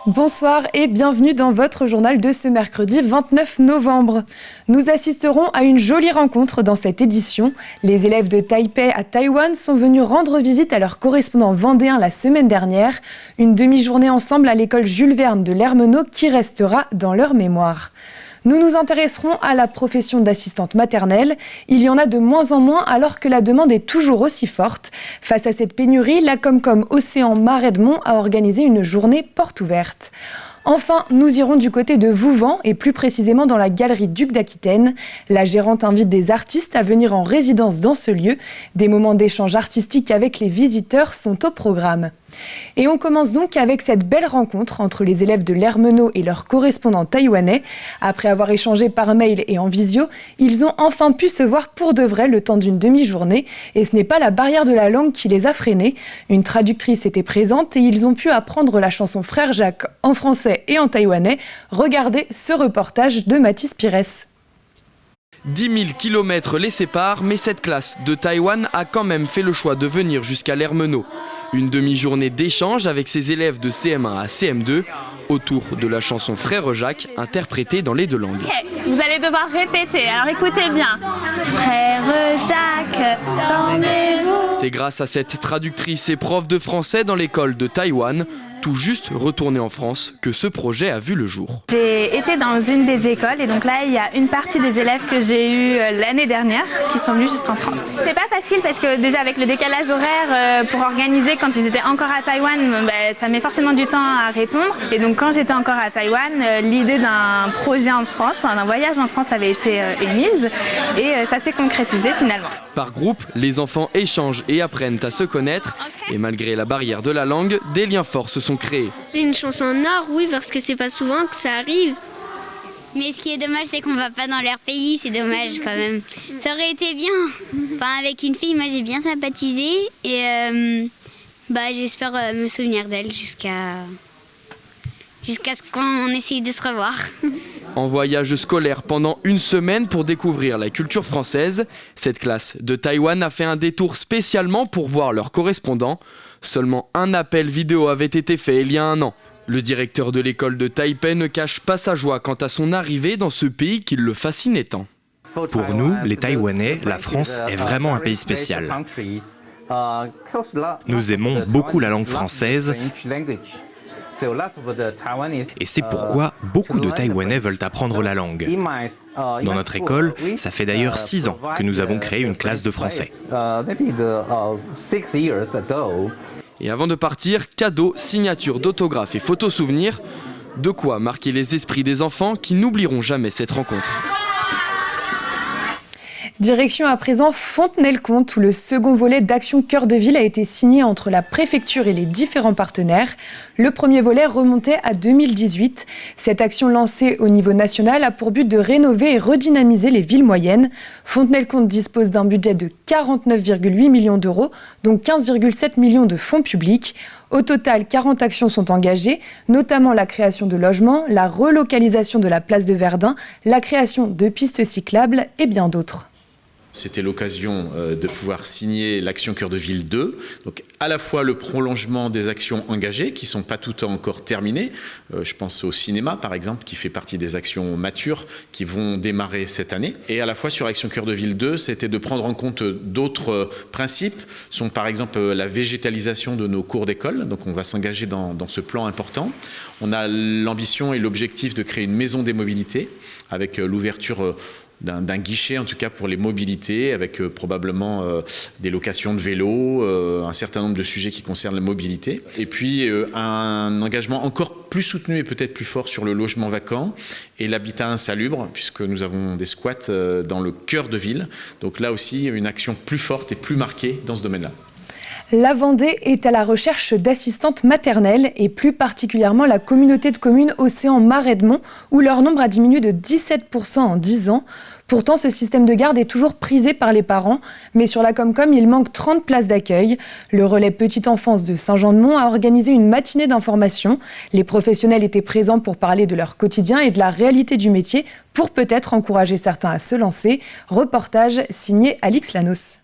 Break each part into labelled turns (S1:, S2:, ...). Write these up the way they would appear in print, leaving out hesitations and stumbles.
S1: Bonsoir et bienvenue dans votre journal de ce mercredi 29 novembre. Nous assisterons à une jolie rencontre dans cette édition. Les élèves de Taipei à Taïwan sont venus rendre visite à leur correspondant vendéen la semaine dernière. Une demi-journée ensemble à l'école Jules Verne de l'Hermenot qui restera dans leur mémoire. Nous nous intéresserons à la profession d'assistante maternelle. Il y en a de moins en moins alors que la demande est toujours aussi forte. Face à cette pénurie, la Comcom Océan Mar-Edmond a organisé une journée porte ouverte. Enfin, nous irons du côté de Vouvant et plus précisément dans la galerie Duc d'Aquitaine. La gérante invite des artistes à venir en résidence dans ce lieu. Des moments d'échange artistique avec les visiteurs sont au programme. Et on commence donc avec cette belle rencontre entre les élèves de l'Hermenot et leurs correspondants taïwanais. Après avoir échangé par mail et en visio, ils ont enfin pu se voir pour de vrai le temps d'une demi-journée. Et ce n'est pas la barrière de la langue qui les a freinés. Une traductrice était présente et ils ont pu apprendre la chanson Frère Jacques en français et en taïwanais. Regardez ce reportage de Mathis Pires.
S2: 10 000 kilomètres les séparent, mais cette classe de Taïwan a quand même fait le choix de venir jusqu'à l'Hermenot. Une demi-journée d'échange avec ses élèves de CM1 à CM2 autour de la chanson Frère Jacques interprétée dans les deux langues.
S3: Vous allez devoir répéter, alors écoutez bien. Frère Jacques, dormez-vous.
S2: C'est grâce à cette traductrice et prof de français dans l'école de Taïwan, tout juste retournée en France, que ce projet a vu le jour.
S3: J'ai été dans une des écoles et donc là il y a une partie des élèves que j'ai eu l'année dernière qui sont venus jusqu'en France. C'est pas facile parce que déjà avec le décalage horaire pour organiser quand ils étaient encore à Taïwan, ça met forcément du temps à répondre. Et donc quand j'étais encore à Taïwan, l'idée d'un projet en France, d'un voyage en France avait été émise et ça s'est concrétisé finalement.
S2: Par groupe, les enfants échangent et apprennent à se connaître. Et malgré la barrière de la langue, des liens forts se sont créés.
S4: C'est une chance en or, oui, parce que c'est pas souvent que ça arrive.
S5: Mais ce qui est dommage, c'est qu'on va pas dans leur pays, c'est dommage quand même. Ça aurait été bien. Enfin, avec une fille, moi j'ai bien sympathisé et j'espère me souvenir d'elle jusqu'à ce qu'on essaye de se revoir.
S2: En voyage scolaire pendant une semaine pour découvrir la culture française, cette classe de Taïwan a fait un détour spécialement pour voir leurs correspondants. Seulement un appel vidéo avait été fait il y a un an. Le directeur de l'école de Taipei ne cache pas sa joie quant à son arrivée dans ce pays qui le fascinait tant.
S6: Pour nous, les Taïwanais, la France est vraiment un pays spécial. Nous aimons beaucoup la langue française et c'est pourquoi beaucoup de Taïwanais veulent apprendre la langue. Dans notre école, ça fait d'ailleurs 6 ans que nous avons créé une classe de français.
S2: Et avant de partir, cadeaux, signatures d'autographes et photos souvenirs, de quoi marquer les esprits des enfants qui n'oublieront jamais cette rencontre.
S1: Direction à présent Fontenay-le-Comte où le second volet d'Action Cœur de Ville a été signé entre la préfecture et les différents partenaires. Le premier volet remontait à 2018. Cette action lancée au niveau national a pour but de rénover et redynamiser les villes moyennes. Fontenay-le-Comte dispose d'un budget de 49,8 millions d'euros, dont 15,7 millions de fonds publics. Au total, 40 actions sont engagées, notamment la création de logements, la relocalisation de la place de Verdun, la création de pistes cyclables et bien d'autres.
S7: C'était l'occasion de pouvoir signer l'Action Cœur de Ville 2, donc à la fois le prolongement des actions engagées qui ne sont pas toutes encore terminées, je pense au cinéma par exemple qui fait partie des actions matures qui vont démarrer cette année, et à la fois sur Action Cœur de Ville 2, c'était de prendre en compte d'autres principes, sont par exemple la végétalisation de nos cours d'école, donc on va s'engager dans ce plan important. On a l'ambition et l'objectif de créer une maison des mobilités avec l'ouverture d'un guichet en tout cas pour les mobilités avec probablement des locations de vélos, un certain nombre de sujets qui concernent la mobilité et puis un engagement encore plus soutenu et peut-être plus fort sur le logement vacant et l'habitat insalubre puisque nous avons des squats dans le cœur de ville, donc là aussi une action plus forte et plus marquée dans ce domaine-là.
S1: La Vendée est à la recherche d'assistantes maternelles et plus particulièrement la communauté de communes Océan Mar-Edmond où leur nombre a diminué de 17% en 10 ans. Pourtant, ce système de garde est toujours prisé par les parents, mais sur la Comcom, il manque 30 places d'accueil. Le relais Petite Enfance de Saint-Jean-de-Mont a organisé une matinée d'information. Les professionnels étaient présents pour parler de leur quotidien et de la réalité du métier pour peut-être encourager certains à se lancer. Reportage signé Alix Lanos.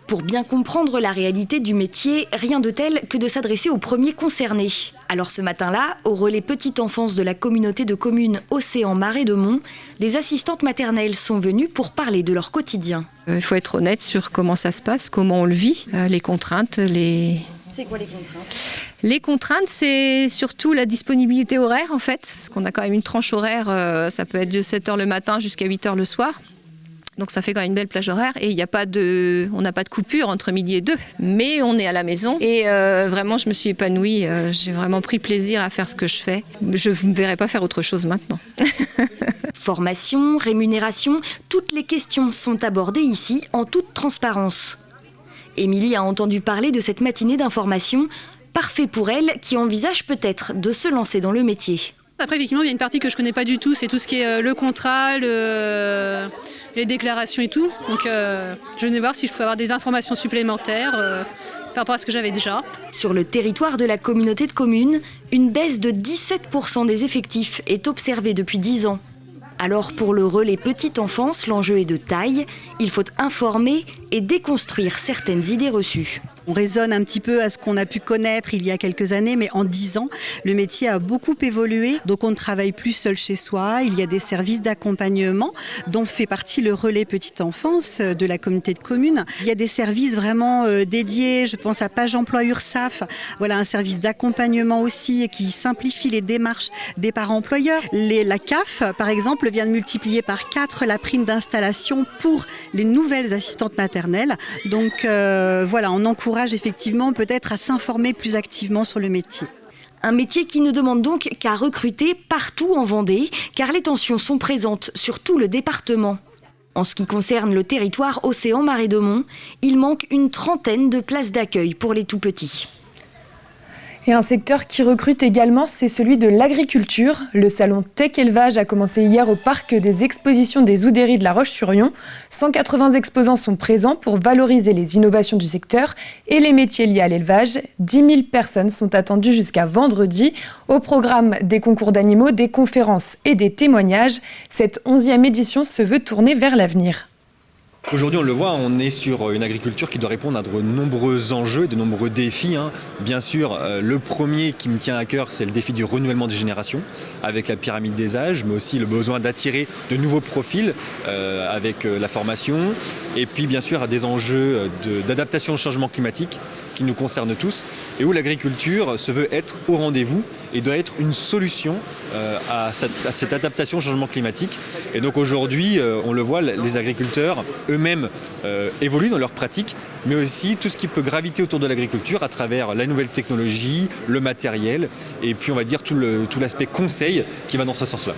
S8: Pour bien comprendre la réalité du métier, rien de tel que de s'adresser aux premiers concernés. Alors ce matin-là, au relais petite enfance de la communauté de communes Océan Marais de Mont, des assistantes maternelles sont venues pour parler de leur quotidien.
S9: Il faut être honnête sur comment ça se passe, comment on le vit, les contraintes,
S8: C'est quoi les contraintes ?
S9: Les contraintes, c'est surtout la disponibilité horaire en fait, parce qu'on a quand même une tranche horaire, ça peut être de 7h le matin jusqu'à 8h le soir. Donc ça fait quand même une belle plage horaire et on n'a pas de coupure entre midi et 2, mais on est à la maison et vraiment je me suis épanouie, j'ai vraiment pris plaisir à faire ce que je fais. Je ne me verrai pas faire autre chose maintenant.
S8: Formation, rémunération, toutes les questions sont abordées ici en toute transparence. Émilie a entendu parler de cette matinée d'information, parfait pour elle qui envisage peut-être de se lancer dans le métier.
S10: Après effectivement il y a une partie que je ne connais pas du tout, c'est tout ce qui est le contrat, les déclarations et tout. Donc je venais voir si je pouvais avoir des informations supplémentaires par rapport à ce que j'avais déjà.
S8: Sur le territoire de la communauté de communes, une baisse de 17% des effectifs est observée depuis 10 ans. Alors pour le relais petite enfance, l'enjeu est de taille. Il faut informer et déconstruire certaines idées reçues.
S11: On raisonne un petit peu à ce qu'on a pu connaître il y a quelques années, mais en 10 ans, le métier a beaucoup évolué. Donc on ne travaille plus seul chez soi, il y a des services d'accompagnement dont fait partie le relais petite enfance de la communauté de communes. Il y a des services vraiment dédiés, je pense à Page Emploi URSAF, voilà un service d'accompagnement aussi qui simplifie les démarches des parents employeurs. La CAF, par exemple, vient de multiplier par 4 la prime d'installation pour les nouvelles assistantes maternelles. Donc voilà, on encourage effectivement peut-être à s'informer plus activement sur le métier.
S8: Un métier qui ne demande donc qu'à recruter partout en Vendée, car les tensions sont présentes sur tout le département. En ce qui concerne le territoire Océan Marais de Mont, il manque une 30aine de places d'accueil pour les tout-petits.
S1: Et un secteur qui recrute également, c'est celui de l'agriculture. Le salon Tech Élevage a commencé hier au parc des expositions des Oudéries de La Roche-sur-Yon. 180 exposants sont présents pour valoriser les innovations du secteur et les métiers liés à l'élevage. 10 000 personnes sont attendues jusqu'à vendredi. Au programme des concours d'animaux, des conférences et des témoignages. Cette 11e édition se veut tourner vers l'avenir.
S12: Aujourd'hui, on le voit, on est sur une agriculture qui doit répondre à de nombreux enjeux, de nombreux défis. Bien sûr, le premier qui me tient à cœur, c'est le défi du renouvellement des générations, avec la pyramide des âges, mais aussi le besoin d'attirer de nouveaux profils avec la formation. Et puis, bien sûr, à des enjeux d'adaptation au changement climatique qui nous concernent tous, et où l'agriculture se veut être au rendez-vous et doit être une solution à cette adaptation au changement climatique. Et donc aujourd'hui, on le voit, les agriculteurs eux-mêmes évoluent dans leurs pratiques, mais aussi tout ce qui peut graviter autour de l'agriculture à travers la nouvelle technologie, le matériel, et puis on va dire tout l'aspect conseil qui va dans ce sens-là.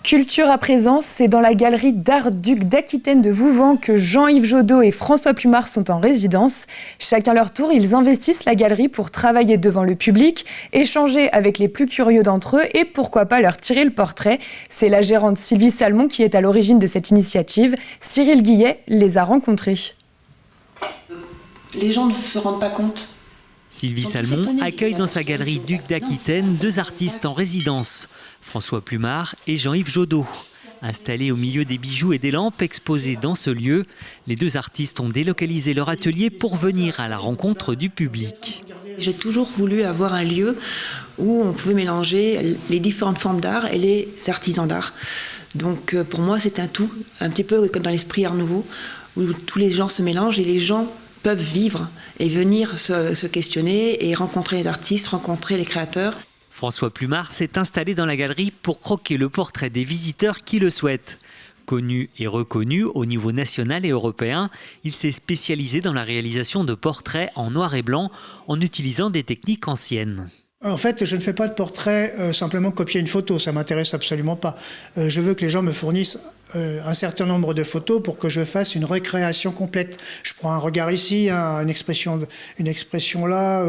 S1: Culture à présent, c'est dans la galerie d'art Duc d'Aquitaine de Vouvant que Jean-Yves Jodot et François Plumard sont en résidence. Chacun leur tour, ils investissent la galerie pour travailler devant le public, échanger avec les plus curieux d'entre eux et pourquoi pas leur tirer le portrait. C'est la gérante Sylvie Salmon qui est à l'origine de cette initiative. Cyril Guillet les a rencontrés.
S13: Les gens ne se rendent pas compte.
S14: Sylvie Salmon accueille dans sa galerie Duc d'Aquitaine 2 artistes en résidence, François Plumard et Jean-Yves Jodot. Installés au milieu des bijoux et des lampes exposées dans ce lieu, les 2 artistes ont délocalisé leur atelier pour venir à la rencontre du public.
S13: J'ai toujours voulu avoir un lieu où on pouvait mélanger les différentes formes d'art et les artisans d'art. Donc pour moi c'est un tout, un petit peu comme dans l'esprit Art Nouveau, où tous les genres se mélangent et les gens peuvent vivre et venir se questionner et rencontrer les artistes, rencontrer les créateurs.
S14: François Plumard s'est installé dans la galerie pour croquer le portrait des visiteurs qui le souhaitent. Connu et reconnu au niveau national et européen, il s'est spécialisé dans la réalisation de portraits en noir et blanc en utilisant des techniques anciennes.
S15: En fait, je ne fais pas de portrait simplement copier une photo, ça ne m'intéresse absolument pas. Je veux que les gens me fournissent un certain nombre de photos pour que je fasse une recréation complète. Je prends un regard ici, une expression là,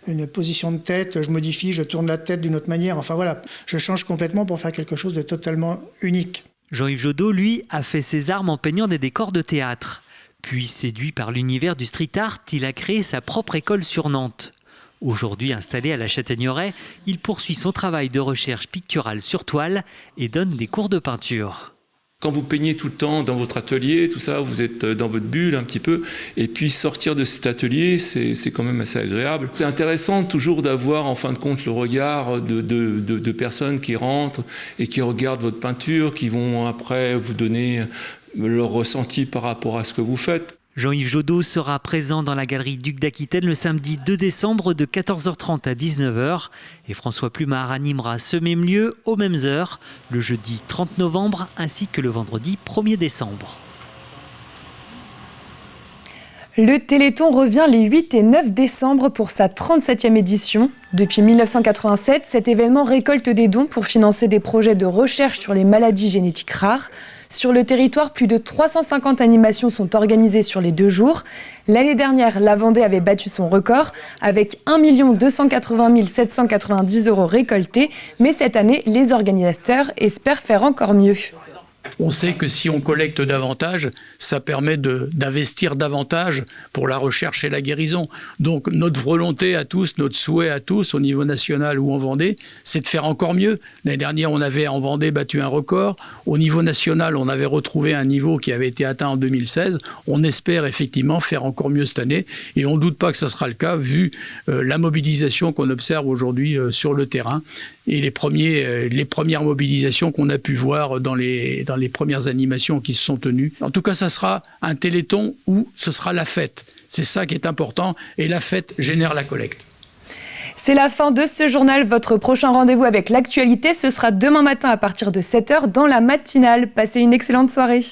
S15: une position de tête, je modifie, je tourne la tête d'une autre manière. Enfin voilà, je change complètement pour faire quelque chose de totalement unique.
S14: Jean-Yves Jodot, lui, a fait ses armes en peignant des décors de théâtre. Puis, séduit par l'univers du street art, il a créé sa propre école sur Nantes. Aujourd'hui installé à la Châtaigneraie, il poursuit son travail de recherche picturale sur toile et donne des cours de peinture.
S16: Quand vous peignez tout le temps dans votre atelier, tout ça, vous êtes dans votre bulle un petit peu, et puis sortir de cet atelier, c'est quand même assez agréable. C'est intéressant toujours d'avoir en fin de compte le regard de personnes qui rentrent et qui regardent votre peinture, qui vont après vous donner leur ressenti par rapport à ce que vous faites.
S14: Jean-Yves Jodot sera présent dans la galerie Duc d'Aquitaine le samedi 2 décembre de 14h30 à 19h et François Plumard animera ce même lieu aux mêmes heures le jeudi 30 novembre ainsi que le vendredi 1er décembre.
S1: Le Téléthon revient les 8 et 9 décembre pour sa 37e édition. Depuis 1987, cet événement récolte des dons pour financer des projets de recherche sur les maladies génétiques rares. Sur le territoire, plus de 350 animations sont organisées sur les 2 jours. L'année dernière, la Vendée avait battu son record avec 1 280 790 € récoltés. Mais cette année, les organisateurs espèrent faire encore mieux.
S17: On sait que si on collecte davantage, ça permet d'investir davantage pour la recherche et la guérison. Donc notre volonté à tous, notre souhait à tous, au niveau national ou en Vendée, c'est de faire encore mieux. L'année dernière, on avait en Vendée battu un record. Au niveau national, on avait retrouvé un niveau qui avait été atteint en 2016. On espère effectivement faire encore mieux cette année. Et on ne doute pas que ce sera le cas, vu la mobilisation qu'on observe aujourd'hui sur le terrain et les premières mobilisations qu'on a pu voir dans les premières animations qui se sont tenues. En tout cas, ça sera un téléthon où ce sera la fête. C'est ça qui est important et la fête génère la collecte.
S1: C'est la fin de ce journal. Votre prochain rendez-vous avec l'actualité, ce sera demain matin à partir de 7h dans la matinale. Passez une excellente soirée.